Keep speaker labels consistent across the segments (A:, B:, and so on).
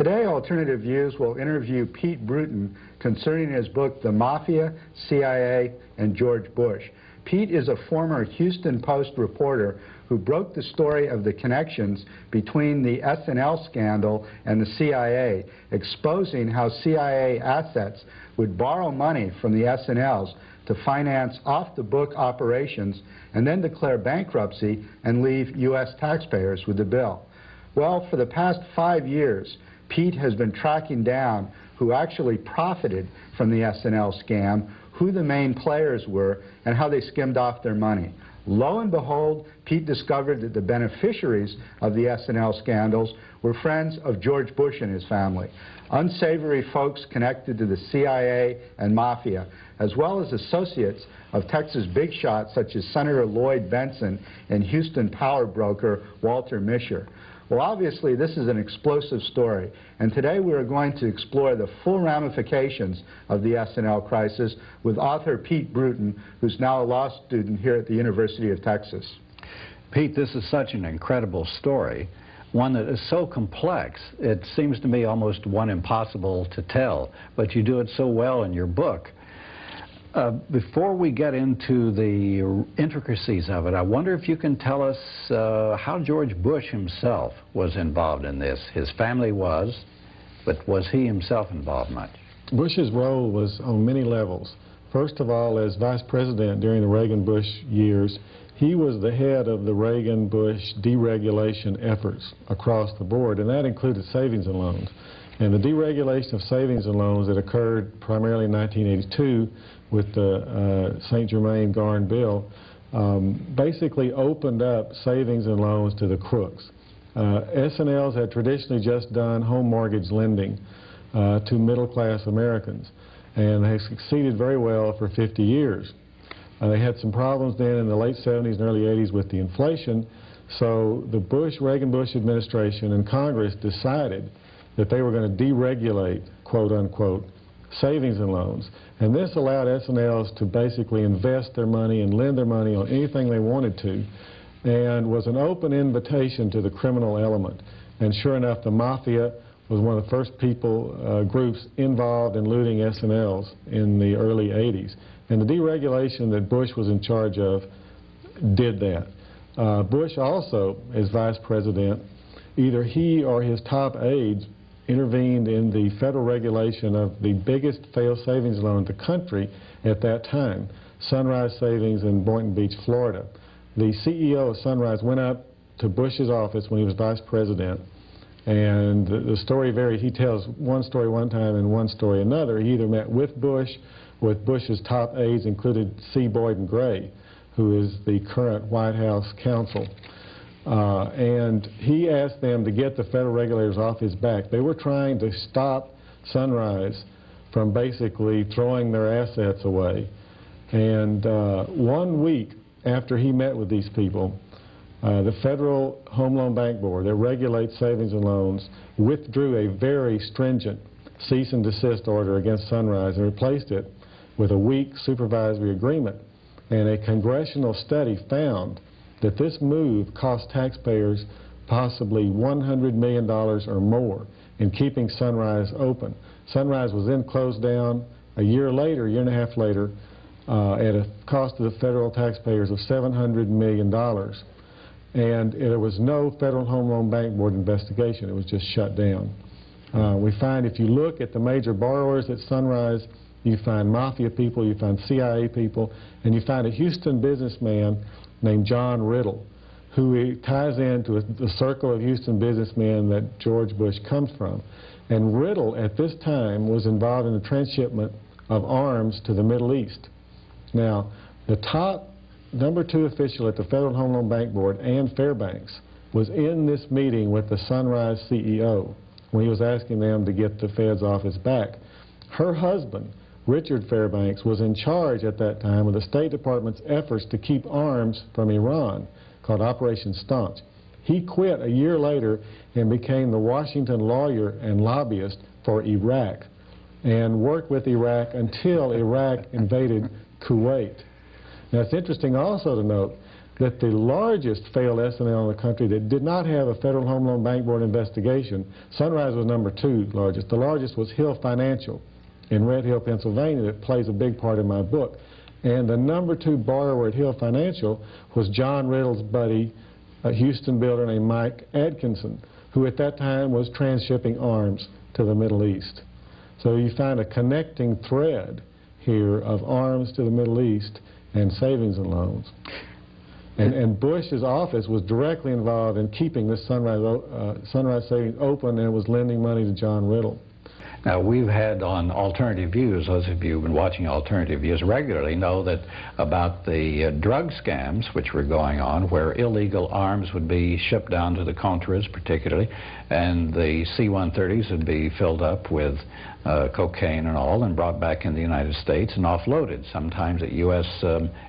A: Today, Alternative Views will interview Pete Bruton concerning his book, The Mafia, CIA, and George Bush. Pete is a former Houston Post reporter who broke the story of the connections between the S&L scandal and the CIA, exposing how CIA assets would borrow money from the S&Ls to finance off-the-book operations and then declare bankruptcy and leave U.S. taxpayers with the bill. Well, for the past 5 years, Pete has been tracking down who actually profited from the S&L scam, who the main players were, and how they skimmed off their money. Lo and behold, Pete discovered that the beneficiaries of the S&L scandals were friends of George Bush and his family, unsavory folks connected to the CIA and Mafia, as well as associates of Texas big shots such as Senator Lloyd Bentsen and Houston power broker Walter Mischer. Well, obviously, this is an explosive story, and today we are going to explore the full ramifications of the S&L crisis with author Pete Bruton, who's now a law student here at the University of Texas.
B: Pete, this is such an incredible story, one that is so complex, it seems to me almost one impossible to tell, but you do it so well in your book. Before we get into the intricacies of it, I wonder if you can tell us how George Bush himself was involved in this. His family was, but was he himself involved much?
C: Bush's role was on many levels. First of all, as vice president during the Reagan-Bush years, he was the head of the Reagan-Bush deregulation efforts across the board, and that included savings and loans. And the deregulation of savings and loans that occurred primarily in 1982 with the St. Germain-Garn bill basically opened up savings and loans to the crooks. S&Ls had traditionally just done home mortgage lending to middle-class Americans, and they succeeded very well for 50 years. They had some problems then in the late 70s and early 80s with the inflation, so the Reagan-Bush administration and Congress decided that they were going to deregulate, quote-unquote, savings and loans. And this allowed S&Ls to basically invest their money and lend their money on anything they wanted to, and was an open invitation to the criminal element. And sure enough, the Mafia was one of the first groups involved in looting S&Ls in the early 80s. And the deregulation that Bush was in charge of did that. Bush also, as vice president, either he or his top aides intervened in the federal regulation of the biggest failed savings loan in the country at that time, Sunrise Savings in Boynton Beach, Florida. The CEO of Sunrise went up to Bush's office when he was vice president, and the story varied. He tells one story one time and one story another. He either met with Bush, with Bush's top aides included C. Boyden Gray, who is the current White House counsel. And he asked them to get the federal regulators off his back. They were trying to stop Sunrise from basically throwing their assets away. And 1 week after he met with these people, the Federal Home Loan Bank Board that regulates savings and loans withdrew a very stringent cease and desist order against Sunrise and replaced it with a weak supervisory agreement. And a congressional study found that this move cost taxpayers possibly $100 million or more in keeping Sunrise open. Sunrise was then closed down a year later, a year and a half later, at a cost to the federal taxpayers of $700 million. And there was no Federal Home Loan Bank Board investigation. It was just shut down. We find if you look at the major borrowers at Sunrise, you find Mafia people, you find CIA people, and you find a Houston businessman named John Riddle, who ties into the circle of Houston businessmen that George Bush comes from. And Riddle, at this time, was involved in the transshipment of arms to the Middle East. Now, the top #2 official at the Federal Home Loan Bank Board, Ann Fairbanks, was in this meeting with the Sunrise CEO when he was asking them to get the feds off his back. Her husband, Richard Fairbanks, was in charge at that time of the State Department's efforts to keep arms from Iran, called Operation Staunch. He quit a year later and became the Washington lawyer and lobbyist for Iraq, and worked with Iraq until Iraq invaded Kuwait. Now, it's interesting also to note that the largest failed S&L in the country that did not have a Federal Home Loan Bank Board investigation, Sunrise was number 2 largest. The largest was Hill Financial in Red Hill, Pennsylvania, that plays a big part in my book. And the number 2 borrower at Hill Financial was John Riddle's buddy, a Houston builder named Mike Atkinson, who at that time was transshipping arms to the Middle East. So you find a connecting thread here of arms to the Middle East and savings and loans. And Bush's office was directly involved in keeping this Sunrise Savings open and was lending money to John Riddle.
B: Now, we've had on Alternative Views, those of you who've been watching Alternative Views regularly know that about the drug scams which were going on, where illegal arms would be shipped down to the Contras particularly, and the C-130s would be filled up with cocaine and all and brought back in the United States and offloaded, sometimes at U.S.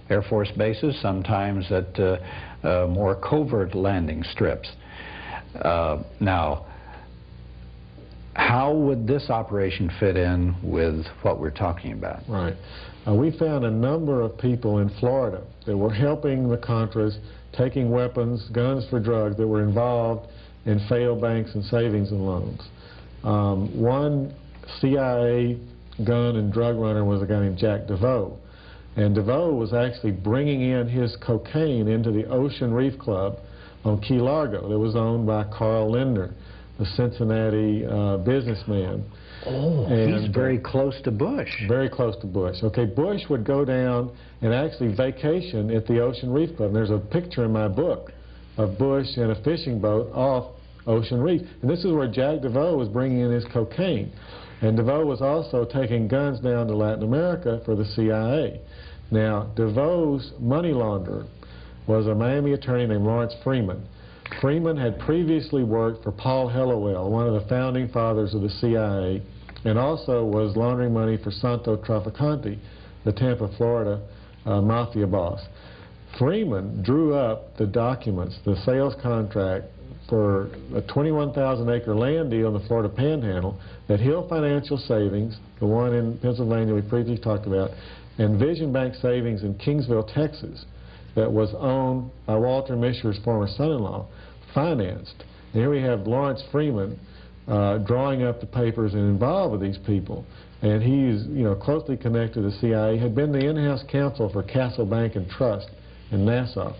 B: Air Force bases, sometimes at more covert landing strips. Now, how would this operation fit in with what we're talking about?
C: Right. We found a number of people in Florida that were helping the Contras, taking weapons, guns for drugs, that were involved in failed banks and savings and loans. One CIA gun and drug runner was a guy named Jack DeVoe. And DeVoe was actually bringing in his cocaine into the Ocean Reef Club on Key Largo that was owned by Carl Linder, the Cincinnati businessman.
B: Oh, and he's very close to Bush.
C: Very close to Bush. Okay, Bush would go down and actually vacation at the Ocean Reef Club. And there's a picture in my book of Bush in a fishing boat off Ocean Reef. And this is where Jack DeVoe was bringing in his cocaine. And DeVoe was also taking guns down to Latin America for the CIA. Now, DeVoe's money launderer was a Miami attorney named Lawrence Freeman. Freeman had previously worked for Paul Hellawell, one of the founding fathers of the CIA, and also was laundering money for Santo Trafficante, the Tampa, Florida Mafia boss. Freeman drew up the documents, the sales contract for a 21,000-acre land deal in the Florida Panhandle that Hill Financial Savings, the one in Pennsylvania we previously talked about, and Vision Bank Savings in Kingsville, Texas, that was owned by Walter Mischer's former son-in-law, financed. And here we have Lawrence Freeman drawing up the papers and involved with these people. And he's, closely connected to the CIA, had been the in-house counsel for Castle Bank and Trust in Nassau,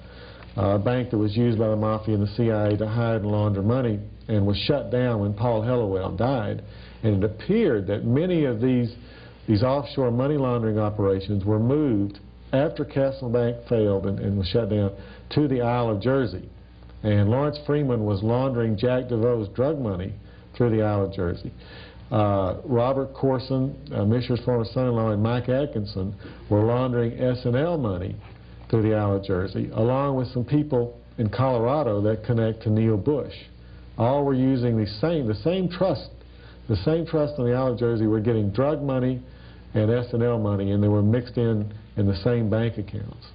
C: a bank that was used by the Mafia and the CIA to hide and launder money, and was shut down when Paul Hellawell died. And it appeared that many of these offshore money laundering operations were moved after Castle Bank failed and was shut down to the Isle of Jersey. And Lawrence Freeman was laundering Jack DeVoe's drug money through the Isle of Jersey. Robert Corson, Mischer's former son-in-law, and Mike Atkinson were laundering S&L money through the Isle of Jersey, along with some people in Colorado that connect to Neil Bush. All were using the same trust. The same trust on the Isle of Jersey were getting drug money and S&L money, and they were mixed in the same bank accounts.